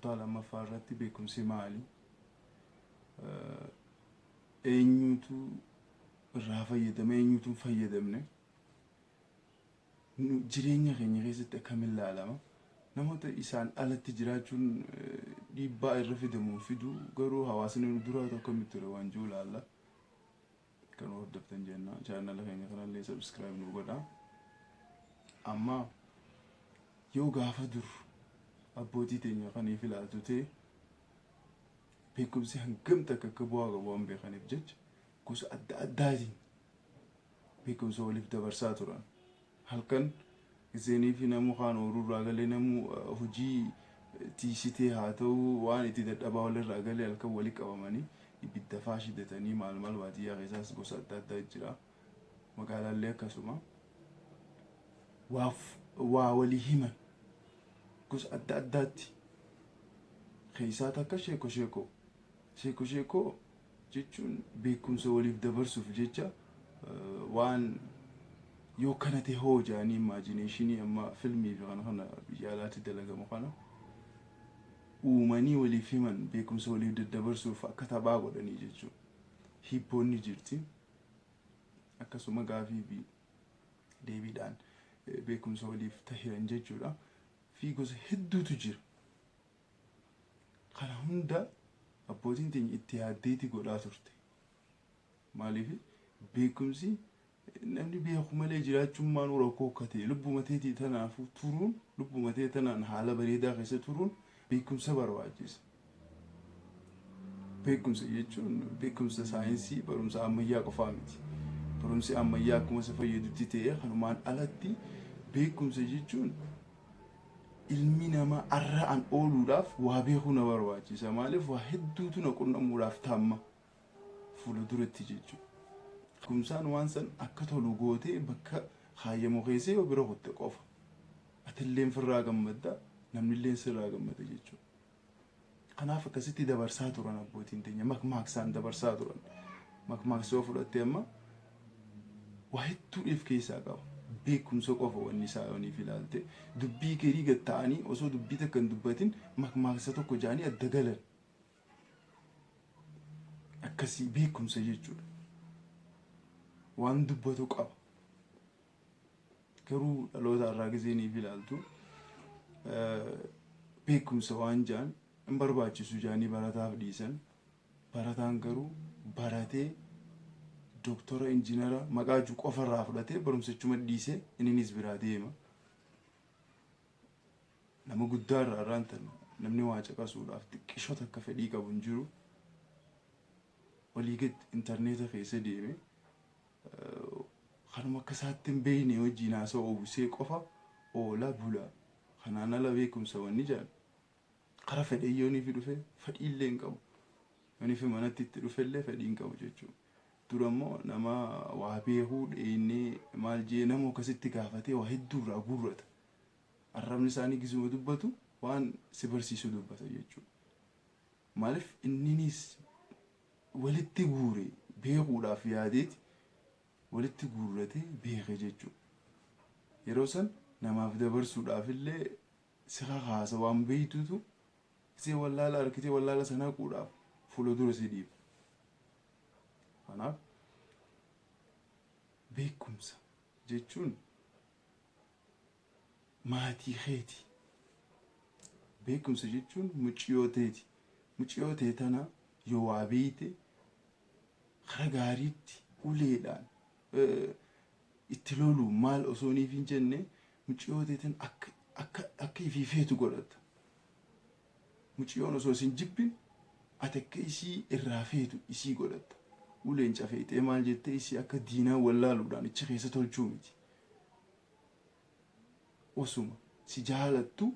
kutaa lammaffaa irratti beekumsi maali? Eenyutu irraa fayyadame, eenyutu fayyadamne? Jireenya keenya keessatti akkamiin ilaalama? Namoota isaan alatti jiraachuun dhiibbaa irra fidu garuu hawaasni nu duraa akkamitti ture waan jiru ilaalla. Kan hordoftan jenna. Chaanala keenya kanallee subscribe nu godhaa. Amma yoo gaafa dur abbootii teenya kaniif ilaaltu ta'e beekumsi hangam akka bu'aa qabu waan beekaniif jecha gosa adda addaatiin beekumsa waliif dabarsaa turan. Halkan giseenii fi namu kaan oolurraa galee namu hojii tiisitee haa ta'u waan itti dadhabaa walirraa galee halkan walii qabamanii ibidda faa shiddatanii maal baadiyyaa keessaas gosa adda addaa jira. Magaalaallee akkasuma waa walii himan gosa adda addaatti keessaa takka sheekoo jechuun beekumsa waliif dabarsuuf jecha waan yoo kana ta'e hoo jaanii imajineeshinii amma filmii fi kana biyya alaatti dalagamu kana uumanii waliif himan beekumsa waliif daddabarsuuf akka taphaa godhanii jechuudha. Hippoonni jirti akkasuma gaafii fi deebiidhaan beekumsa waliif tahiran jechuudha. Fi gosa hedduutu jira. Kana hunda abbootiin teenya itti yaaddeeti godhaa turte. Maaliif beekumsi namni beeku malee jiraachuun rakkoo akka ta'e lubbuma teetii tanaafuu turuun lubbuma tee tanaan haala bareedaa keessa turuun beekumsa barbaachisa. Beekumsa jechuun beekumsa saayinsii barumsa ammayyaa qofaa miti. Barumsi ammayyaa akkuma isa fayyadutti ta'e kanumaan alatti beekumsa jechuun ilmi namaa arra'an ooluudhaaf waa beekuu na barbaachisa. Maaliif waa hedduutu na qunnamuudhaaf taama fuula duratti jechuudha. Beekumsaan waan san akka tolu gootee bakka hayyamu keessee yoo bira kutte qofa. Atilleen firraa gammadda, namnilleen sirraa gammada jechuudha. Kanaaf akkasitti dabarsaa turan abbootiin teenya makmaaksaan dabarsaa turan. Makmaaksii yoo fudhatte amma waa hedduudhaaf keessaa qaba. Beekumsa qofa wanni isaa waniif ilaalte dubbii keerii gad ta'anii osoo dubbii takka hin dubbatin makmaaksa tokko jaanii adda galan. Akkasii beekumsa jechuudha. Waan dubbatu qaba. Garuu dhaloota irraa giseenii fi ilaaltu beekumsa waan jaan hin barbaachisu jaanii barataaf dhiisan. Barataan garuu baratee doktora injiinara maqaa juu qofarraa fudhatee barumsachuma dhiisee innis biraa deema. Nama guddaa irraa irraantan namni waa caqasuudhaaf xiqqishoota akka fedhii qabu hin jiru. Walii gad intarneeta keessa deeme kanuma akka isaatti hin beekne wajjin haasa'u oobusee qofa oola bula. Kanaan ala beekumsa wanni jaan kara fedhee yoonii fi dhufe fedhiillee hin qabu. Yoonii fi manatti itti dhufellee fedhii hin qabu jechuudha. Durammoo nama waa beekuu dheennee maal jee nama akkasitti gaafatee waa hedduurraa guurrata. Arrabni isaanii gisuma dubbatu waan si barsiisu dubbata jechuudha. Maaliif inninis walitti guure beekuudhaaf yaadeeti walitti guurratee beeke jechuudha. Yeroo san namaaf dabarsuudhaaf illee si haasa waan beeytutu si wallaala arkitee wallaala sana quudhaaf fuula dura si dhiiba. Kanaaf beekumsa jechuun maatii keeti. Beekumsa jechuun mucayyoo teeti. Mucayyoo tee tana yoo waa beeyte kara gaariitti uleedhaan itti lolu maal osoo niif hin jenne mucayyoo tee tan akka ifii feetu godhata. Mucayyoon osoo sin jibbin ati akka isii irraa feetu isii godhata. Uleen cafeetee maal jettee isii akka diinaa wallaaluudhaan ichi keessa tolchuu miti. Osuma si jaalattu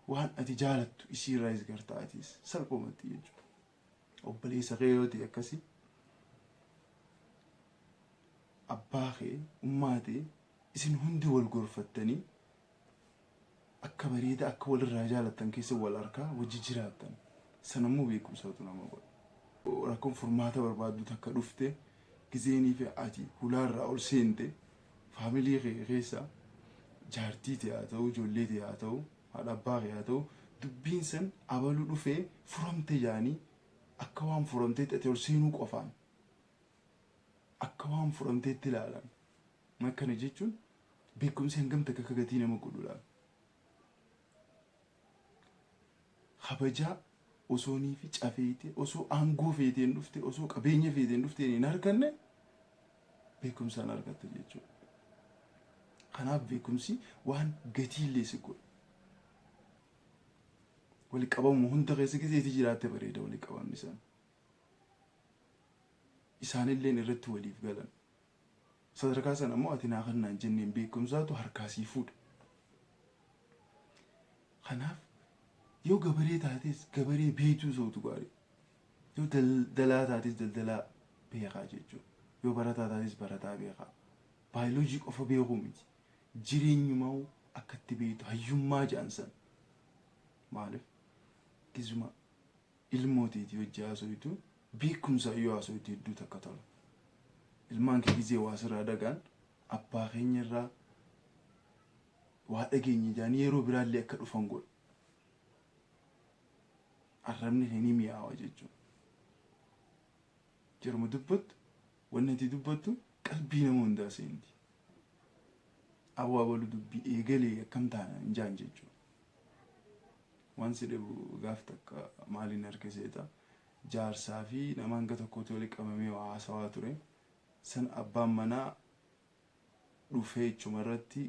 waan ati jaalattu isii irraa isgartaatis salphumatti jechuudha. Obboleessa kee yoo ta'e akkasii abbaa kee ummaa ta'e isin hundi wal gorfattanii akka bareeda akka walirraa jaalattan keessa wal harkaa wajji jiraattan sanammoo beekumsaatu nama godha. Rakkoon furmaata barbaaddu takka dhufte giseenii fi ati hulaarraa ol seente faamilii kee keessa jaartii ta'e haa ta'u ijoollee ta'e haa ta'u haadha abbaa kee haa ta'u dubbiin san abaluu dhufee furamte jaanii akka waan furamteetti ati ol seenuu qofaan akka waan furamteetti ilaalan. Akkana jechuun beekumsi hangam takka gatii nama godhudha. Kabajaa osoonii fi cafeete osoo aangoo feeteen dhufte osoo qabeenya feeteen dhufte hin arganne beekumsaan argatta jechuudha. Kanaaf beekumsi waan gatiillee si godha. Wali qabamu hunda keessa gizeeti jiraatte bareeda wali qabamni isaan. Isaanillee irratti waliif galan. Sadarkaa sana immoo ati naa kannaan jenneen beekumsaatu harkaasii fuudha. Kanaaf yoo gabaree taates gabaree beektuu sootu gaarii. Yoo daldalaa taates daldalaa beekaa jechuudha. Yoo barataa taates barataa beekaa. Baayoloojii qofa beekuu miti. Jireenyumaa akkatti beektu hayyummaa jaansan. Maaliif? Gizuma ilmootiiti hojii haasoitu beekumsa yoo haasoitu hedduu takka tola. Ilmaan kee gizee waa sirraa dhagaan abbaa keenya irraa waa dhageenye jaanii yeroo biraallee akka dhufan godha. Arrabni ni mi'aawa jechuudha. Yeroo dubbattu wanni ati dubbattu qalbii nama hundaa seenti. Awwaabalu dubbii eegalee akkam taana hin jaan jechuudha. Waan si dhabu gaaf takka maaliin harkiseeta jaarsaa fi nama hanga tokkotti walitti qabamee haasawaa ture. San abbaan manaa dhufee jechuma irratti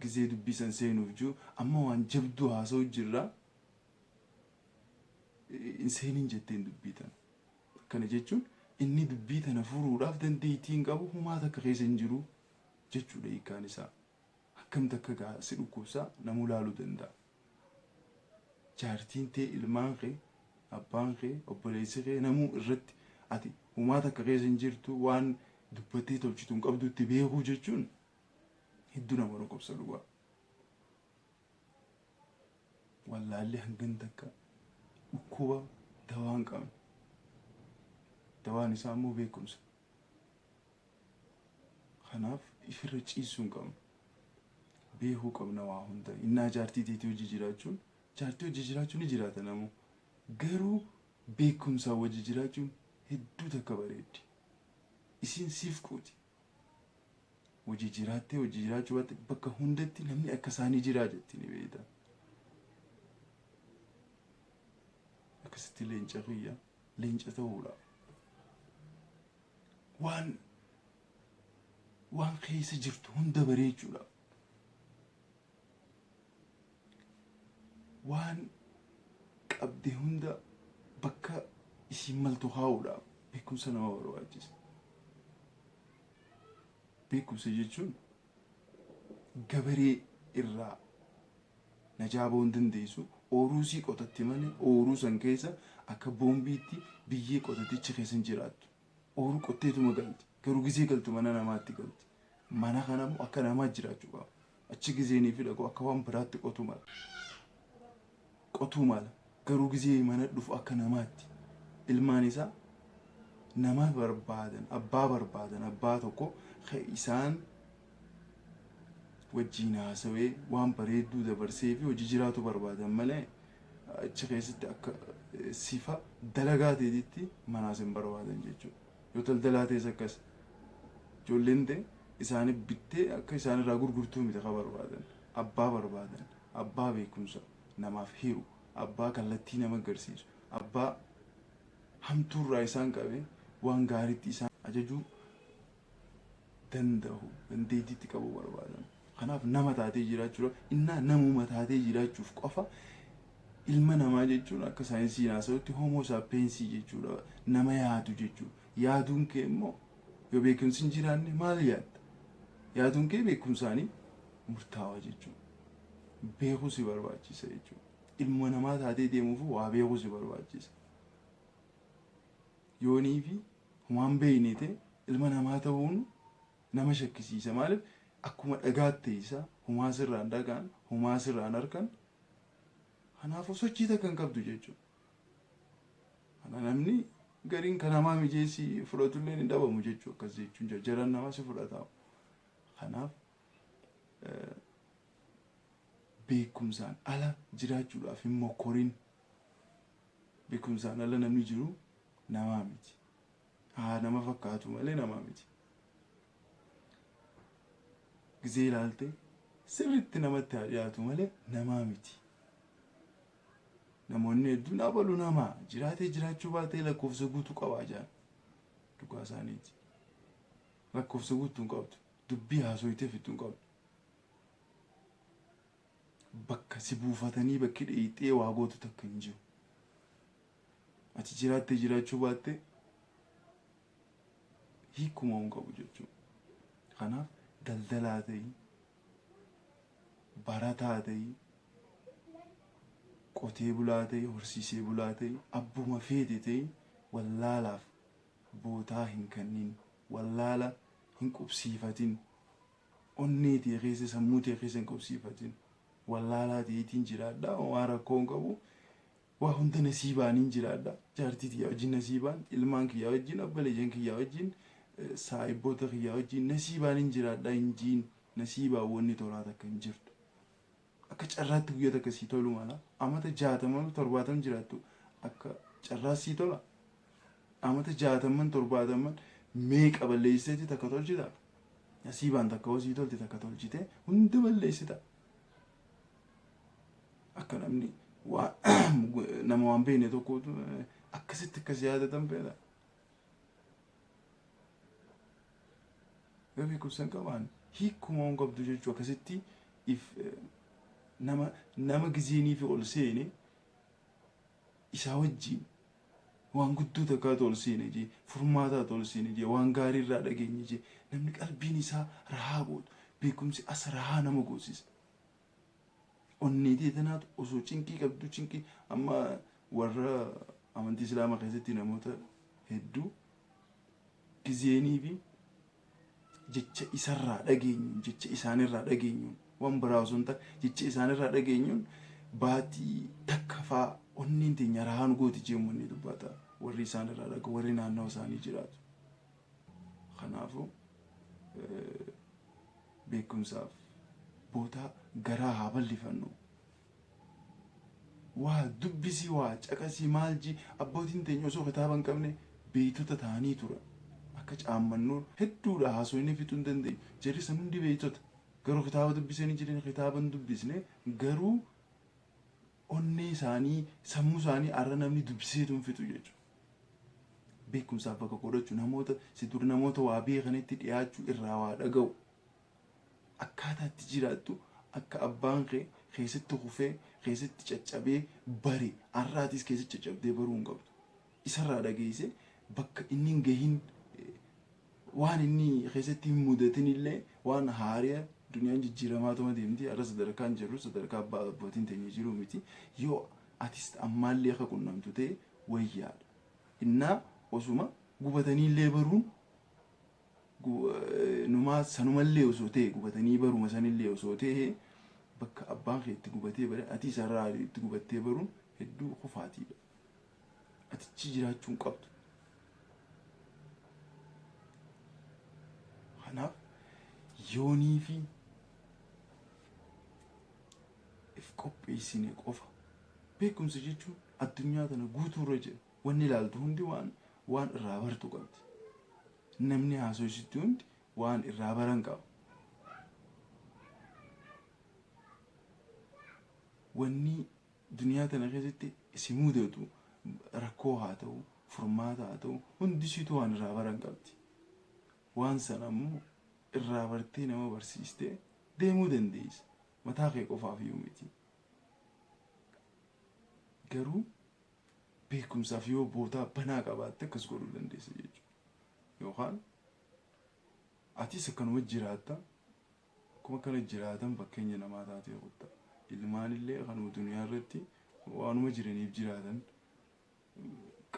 gizee dubbii san seenuuf jiru amma waan jabduu haasa'u jirra. Inseenin jetteen dubbii tana. Kana jechuun inni dubbii tana furuudhaaf dandeettiin qabu humaa takka keessa hin jiru jechuudha hiikaan isaa. Akkam takka si dhukkubsaa namuu laaluu danda'a. Jaartiin tee ilmaan kee, abbaan kee, obboleessi kee namuu irratti ati humaa takka keessa hin jirtu waan dubbattee tolchitu hin qabdutti beekuu jechuun hedduu nama dhukkubsa dhugaa. Wallaallee hangan takka dhukkuba dawaa hin qabne. Dawaan isaa immoo beekumsa. Kanaaf ifirra ciisuu hin qabnu. Beekuu qabna waa hunda. Innaa jaartii teetii hojii jiraachuun jaartii hojii jiraachuun ni jiraata namu. Garuu beekumsaa hojii jiraachuun hedduu takka bareeddi. Isiin siif qooti. Hojii jiraattee hojii jiraachuu baate bakka hundatti namni akka isaanii jiraa jetti ni beekta. Akkasitti leenca kiyya leenca ta'uudha. Waan keessa jirtu hunda bareechuudha. Waan qabde hunda bakka isiin maltu haa'uudha. Beekumsa nama barbaachisa. Beekumsa jechuun gabaree irraa najaaboo hin dandeessu ooruu sii qotatti malee ooruu san keessa akka boombiitti biyyee qotatichi keessa hin jiraattu. Ooruu qotteetuma galti. Garuu gizee galtu mana namaatti galti. Mana kana immoo akka namaa jiraachuu qaba. Achi gizeenii fi dhaqoo akka waan biraatti qotuu mala. Qotuu mala. Garuu gizee mana dhufu akka namaatti. Ilmaan isaa nama barbaadan, abbaa tokko isaan wajjin haasawee waan bareedduu dabarsee fi hojii jiraatu barbaadan malee achi keessatti akka sifa dalagaa ta'etti manaas hin barbaadan jechuudha. Yoo daldalaa ta'es akkas ijoolleen ta'e isaanii bittee akka isaan irraa gurgurtuu miti kan barbaadan. Abbaa barbaadan, abbaa beekumsa namaaf hiru, abbaa kallattii nama agarsiisu, abbaa hamtuurraa isaan qabee waan gaariitti isaan ajajuu danda'u, dandeettiitti qabu barbaadan. Kanaaf nama taatee jiraachuudha. Innaa namuma taatee jiraachuuf qofa ilma namaa jechuun akka saayinsiin haasa'utti homo sapiensii jechuudha. Nama yaadu jechuudha. Yaaduun kee immoo yoo beekumsi hin jiraanne maal yaadda? Yaaduun kee beekumsaanii murtaawaa jechuudha. Beekuu si barbaachisa jechuudha. Ilma namaa taatee deemuuf waa beekuu si barbaachisa. Yoonii fi humaan beeyne ta'e ilma namaa ta'uun nama shakkisiisa. Maaliif akkuma dhagaatti isa humaa sirraan dhagaan, humaa sirraan harkan kanaafuu sochii takka hin qabdu jechuudha. Kana namni gariin kan namaa mijeessi fudhatullee hin dhabamu jechuudha. Akkas jechuun jajjaran nama si fudhatamu. Kanaaf beekumsaan ala jiraachuudhaaf hin mokkorin. Beekumsaan ala namni jiru namaa miti. Nama fakkaatu malee namaa miti. Gizee ilaalte sirriitti namatti haa dhiyaatu malee namaa miti. Namoonni hedduun abalu namaa jiraatee jiraachuu baatee lakkoofsa guutuu qabaa jiran dhugaa isaaniiti. Lakkoofsa guutuu hin qabdu. Dubbii haasofteef hin qabdu. Bakka si buufatanii bakki dheeyxee waa gootu takka hin jiru. Ati jiraattee jiraachuu baattee hiikuma hin qabu jechuudha. Kanaaf daldalaa ta'ii, barataa ta'ii, qotee bulaa ta'ii, horsiisee bulaa ta'ii, abbuma feete ta'ii wallaalaaf bootaa hin kennin, wallaala hin qubsiifatin, onnee ta'e keessa sammuu ta'e keessa hin qubsiifatin, wallaalaa ta'eetiin jiraadhaa, waan rakkoo hin qabu, waa hunda nasiibaan hin jiraadhaa, jaartii kiyyaa wajjin nasiibaan, ilmaan kiyyaa wajjin, abbaleeyyan kiyyaa wajjin, saayibboota kiyyaa wajjin nasiibaan hin jiraadhaa hin jiin, nasiibaan wanni tolaa takka hin jirtu. Akka carraatti guyyaa takka sii tolu mala amata 60-70 jiraattu akka carraa sii tola. Amata 60-70 meeqa balleessiti takka tolchita. Nasiibaan takka hosii tolti takka tolchite hundi balleessita. Akka namni nama waan beekne tokkotu akkasitti akkas yaadatan beela. Gaaffii kubsan qabaan hiikuma hin qabdu jechuu akkasitti nama gizeenii fi ol seene isaa wajjin waan guddoo takkaatu ol seene jee furmaataatu ol seene jee waan gaarii irraa dhageenye jee namni qalbiin isaa rahaa gootu beekumsi as rahaa nama goosisa. Onnee teetanaatu osoo cinqii qabdu cinqii amma warra amantii islaamaa keessatti namoota hedduu gizeenii fi jecha isarraa dhageenyuun jecha isaanirraa dhageenyuun waan biraa osoo hin taane jecha isaanirraa dhageenyuun baatii takka fa'aa onneen teenya rahaan gooti jeemuun dubbata warri isaanirraa dhaga warri naannoo isaanii jiraatu. Kanaafuu beekumsaaf bootaa garaa haa bal'ifannu. Waa dubbisii waa caqasii maalji abbootiin teenya osoo kitaaba hin qabne beeytota ta'anii turan. Akka caammannuun hedduudha haasofni fixuu hin dandeenyu. Jarri san hundi beeytota. Garuu kitaaba dubbisanii jiran kitaaba hin dubbisne garuu onnee isaanii sammuu isaanii arra namni dubbiseetu hin fixu jechuudha. Beekumsaaf bakka godhachuu namoota si dur namoota waa beekanitti dhiyaachuu irraa waa dhaga'u. Akkaataa itti jiraattu akka abbaan kee keessatti kufee keessatti caccabee bare arraatis keessatti caccabdee baruu hin qabdu. Isarraa dhageesse bakka inni hin gahin waan inni keessatti hin mudatin illee waan haariyaa duniyaan jijjiiramaa tuma deemti arra sadarkaan jirru sadarkaa abbootiin teenya jiru miti yoo atis ammaallee akka qunnamtu ta'e wayyaadha. Innaa osuma gubatanii illee baruun numaa sanumallee osoo ta'e gubatanii baruma sanillee osoo ta'e bakka abbaan kee itti gubatee bare ati isarraa itti gubattee baruun hedduu kufaatiidha. Atichi jiraachuu hin qabdu. Kanaaf yoonii fi if qopheessine qofa beekumsa jechuun addunyaa tana guutuurra jira. Wanni ilaaltu hundi waan irraa bartu qabdi. Namni haasofsiistu hundi waan irraa baran qaba. Wanni duniyaa tana keessatti si mudatu rakkoo haa ta'u furmaata haa ta'u hundisiitu waan irraa baran qabdi. Waan sana immoo irraa bartee nama barsiistee deemuu dandeessa. Mataa kee qofaaf iyyuu miti. Garuu beekumsaaf yoo bootaa banaa qabaatte akkas godhuu dandeessa jechuudha. Yookaan atis akkanuma jiraatta akkuma kana jiraatan fakkeenya namaa taatee qotta. Ilmaan illee kanuma duniyaa irratti waanuma jiraniif jiraatan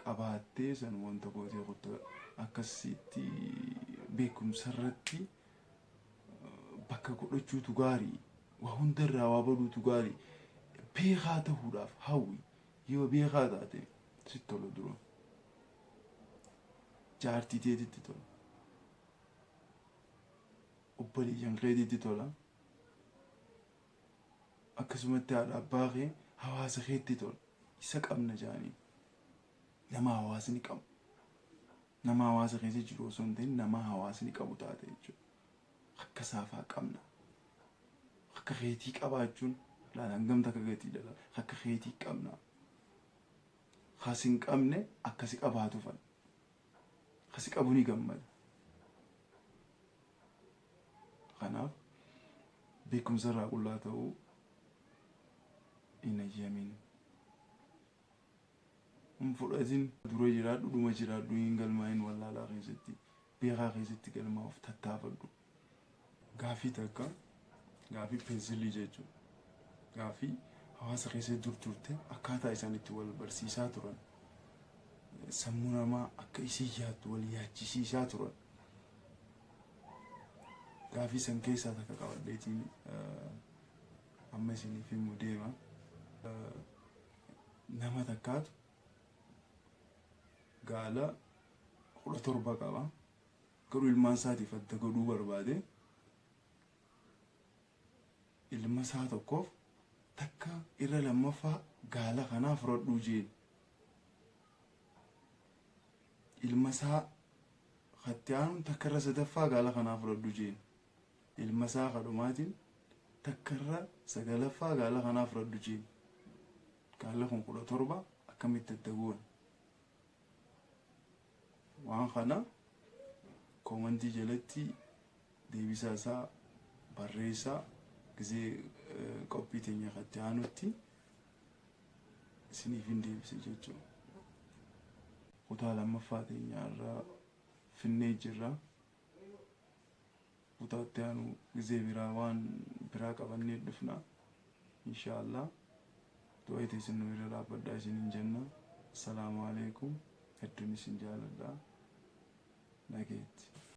qabaattee san wanta gootee qotta akkasitti beekumsa irratti bakka godhachuutu gaarii. Waa hundarraa waa baduutu gaarii. Beekaa ta'uudhaaf hawwi. Yoo beekaa taate sitti tola dura. Jaartii teetitti tola. Obboleeyyan keetitti tola. akkasumatti haadha abbaa kee hawaasa keetti tol isa qabna jaanii nama hawaasni qabu nama hawaasa keessa jiru osoo hin ta'in nama hawaasni qabu taate jechuudha. Akka saafaa qabna akka keetii qabaachuun laalaan gamta akka gatii dhala akka keetii qabna hasin qabne akkasi qabaatu fan hasi qabu ni gammada. Kanaaf beekumsa irraa qullaa ta'uu hin ayyamin. Fudhatiin dura jiraadhu dhuma jiraadhu hin galmaa'in wallaalaa keessatti beekaa keessatti galmaa'uuf tattaafadhu. Gaafii takka gaafii peensilii jechuudha. Gaafii hawaasa keessa dur turte akkaataa isaan itti wal barsiisaa turan sammuu namaa akka isii yaaddu wal yaachisiisaa turan. Gaafii san keessaa takka qabadheetiin amma isiniif himuu deema. Nama takkaatu gaala 17 qaba. Garuu ilmaan isaatiif adda godhuu barbaade ilma isaa tokkoof takka irra lammaffaa gaala kanaa fudhadhuu jeen. Ilma isaa hattiyaan takka irra sadaffaa gaala kanaa fudhadhuu jeen. Ilma isaa kadhumaatiin takka irra sagalaffaa gaala kanaa fudhadhuu jeen. Gaala kun 17 akkamitti adda goon. Waan kana koomantii jalatti deebisaa isaa barreessaa gisee qophii teenya katti aanutti isiniif hin deebise jechuudha. Kutaa lammaffaa teenya irraa finnee jirra. Kutaatti aanu gisee biraa waan biraa qabannee dhufna. Inshaallah du'a isin nu irra dhaabbadhaa isiniin jenna. Assalaamu alaikum. Hedduun isin jaaladha. Nageetti.